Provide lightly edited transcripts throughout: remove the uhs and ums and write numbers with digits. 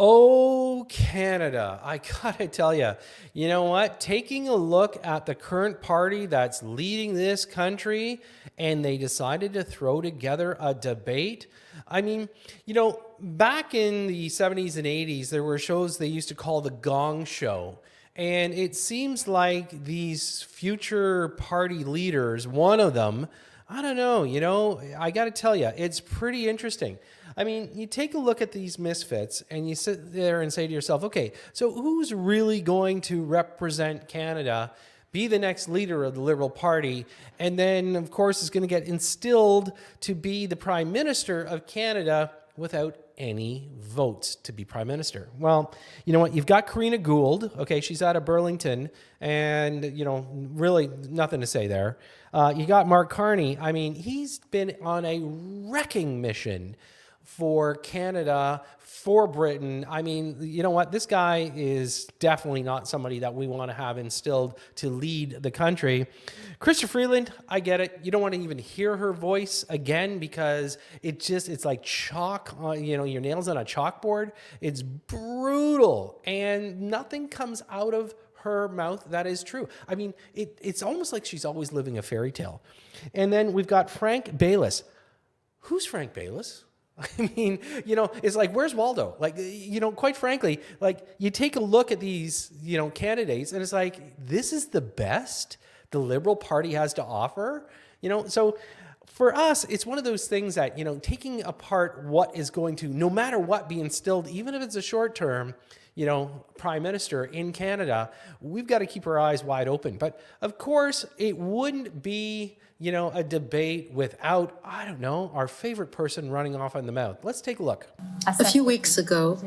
Oh, Canada. I gotta tell you, you know what? Taking a look at the current party that's leading this country and they decided to throw together a debate. I mean, back in the 70s and 80s, there were shows they used to call the Gong Show. And it seems like these future party leaders, one of them, I don't know, I got to tell you, it's pretty interesting. I mean, you take a look at these misfits and you sit there and say to yourself, okay, so who's really going to represent Canada, be the next leader of the Liberal Party, and then, of course, is going to get instilled to be the Prime Minister of Canada without any votes to be Prime Minister? Well, you know what? You've got Karina Gould. Okay, she's out of Burlington, and, really nothing to say there. You got Mark Carney. I mean, he's been on a wrecking mission for Canada, for Britain. I mean, you know what? This guy is definitely not somebody that we want to have instilled to lead the country. Chrystia Freeland, I get it. You don't want to even hear her voice again because it's like chalk, your nails on a chalkboard. It's brutal and nothing comes out of her mouth that is true. I mean, it's almost like she's always living a fairy tale. And then we've got Frank Baylis. Who's Frank Baylis? I mean, it's like, where's Waldo? Like, quite frankly, like you take a look at these, candidates and it's like, this is the best the Liberal Party has to offer, So for us, it's one of those things that, taking apart what is going to, no matter what, be instilled, even if it's a short term, Prime Minister in Canada, we've got to keep our eyes wide open. But of course, it wouldn't be, a debate without, I don't know, our favorite person running off in the mouth. Let's take a look. A few weeks ago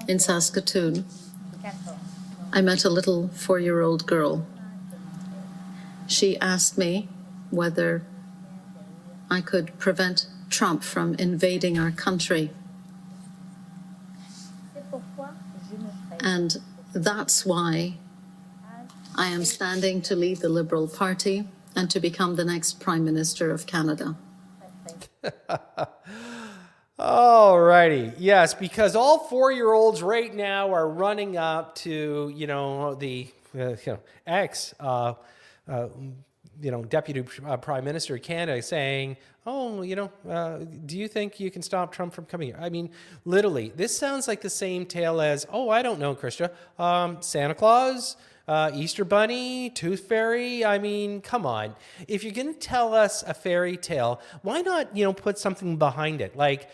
in Saskatoon, I met a little 4-year-old girl. She asked me whether I could prevent Trump from invading our country. And that's why I am standing to lead the Liberal Party and to become the next Prime Minister of Canada. All righty. Yes, because all 4-year-olds right now are running up to, the ex, Deputy Prime Minister of Canada saying, oh, do you think you can stop Trump from coming here? I mean, literally, this sounds like the same tale as, oh, I don't know, Chrystia, Santa Claus, Easter Bunny, Tooth Fairy. I mean, come on. If you're going to tell us a fairy tale, why not, put something behind it? Like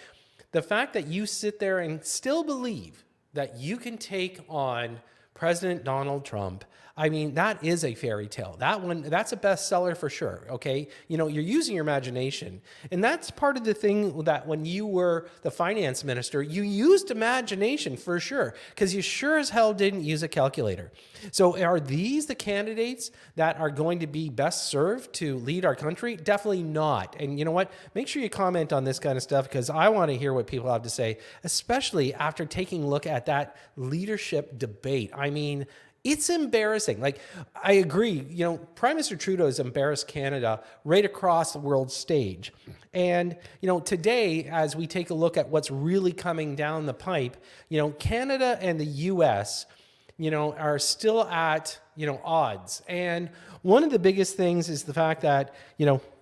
the fact that you sit there and still believe that you can take on President Donald Trump. I mean, that is a fairy tale. That's a bestseller for sure, okay? You're using your imagination. And that's part of the thing that when you were the finance minister, you used imagination for sure, because you sure as hell didn't use a calculator. So are these the candidates that are going to be best served to lead our country? Definitely not. And you know what? Make sure you comment on this kind of stuff because I want to hear what people have to say, especially after taking a look at that leadership debate. I mean, it's embarrassing. Like, I agree, Prime Minister Trudeau has embarrassed Canada right across the world stage. And, today, as we take a look at what's really coming down the pipe, Canada and the U.S., are still at, odds. And one of the biggest things is the fact that,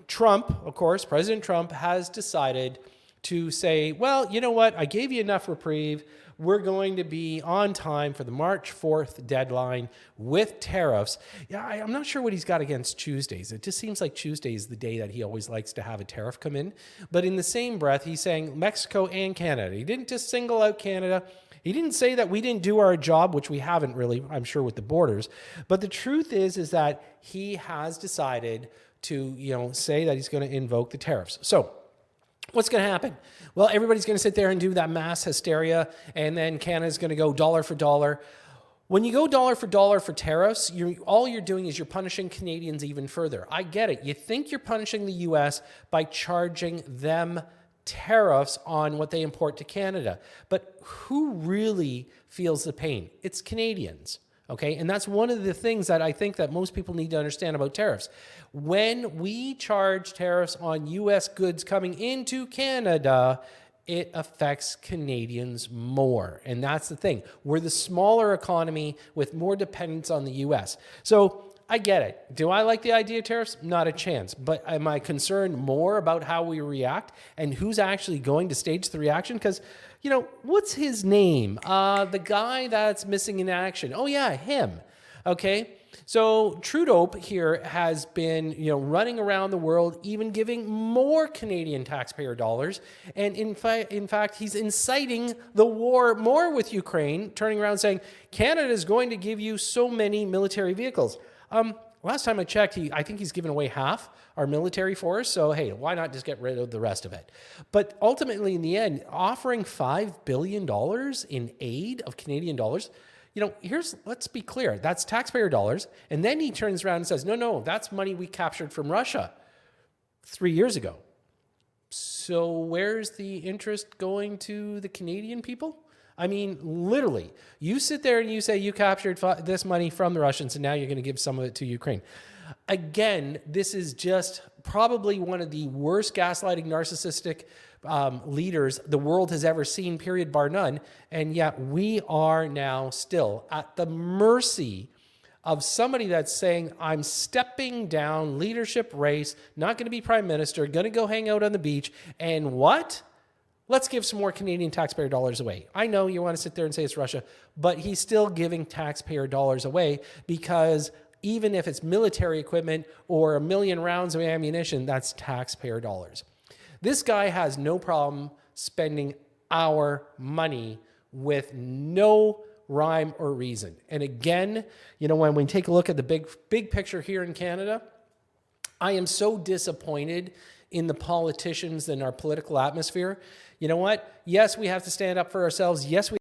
Trump, of course, President Trump has decided to say, well, you know what? I gave you enough reprieve. We're going to be on time for the March 4th deadline with tariffs. Yeah, I'm not sure what he's got against Tuesdays. It just seems like Tuesday is the day that he always likes to have a tariff come in. But in the same breath, he's saying Mexico and Canada. He didn't just single out Canada. He didn't say that we didn't do our job, which we haven't really, I'm sure, with the borders. But the truth is that he has decided to, say that he's going to invoke the tariffs. So what's going to happen? Well, everybody's going to sit there and do that mass hysteria, and then Canada's going to go dollar for dollar. When you go dollar for tariffs, all you're doing is you're punishing Canadians even further. I get it. You think you're punishing the U.S. by charging them tariffs on what they import to Canada. But who really feels the pain? It's Canadians. Okay, and that's one of the things that I think that most people need to understand about tariffs. When we charge tariffs on U.S. goods coming into Canada, it affects Canadians more. And that's the thing. We're the smaller economy with more dependence on the US. So I get it. Do I like the idea of tariffs? Not a chance. But am I concerned more about how we react and who's actually going to stage the reaction? Because, you know, what's his name? The guy that's missing in action. Oh, yeah, him. Okay. So Trudeau here has been, running around the world, even giving more Canadian taxpayer dollars. And in fact, he's inciting the war more with Ukraine, turning around saying, Canada is going to give you so many military vehicles. Last time I checked, I think he's given away half our military force. So, hey, why not just get rid of the rest of it? But ultimately, in the end, offering $5 billion in aid of Canadian dollars, let's be clear, that's taxpayer dollars. And then he turns around and says, no, that's money we captured from Russia 3 years ago. So where's the interest going to the Canadian people? I mean, literally, you sit there and you say you captured this money from the Russians and now you're going to give some of it to Ukraine. Again, this is just probably one of the worst gaslighting, narcissistic leaders the world has ever seen, period, bar none. And yet we are now still at the mercy of somebody that's saying, I'm stepping down leadership race, not going to be prime minister, going to go hang out on the beach. And what? Let's give some more Canadian taxpayer dollars away. I know you want to sit there and say it's Russia, but he's still giving taxpayer dollars away because even if it's military equipment or 1 million rounds of ammunition, that's taxpayer dollars. This guy has no problem spending our money with no rhyme or reason. And again, when we take a look at the big picture here in Canada, I am so disappointed in the politicians and our political atmosphere. You know what? Yes, we have to stand up for ourselves. Yes, we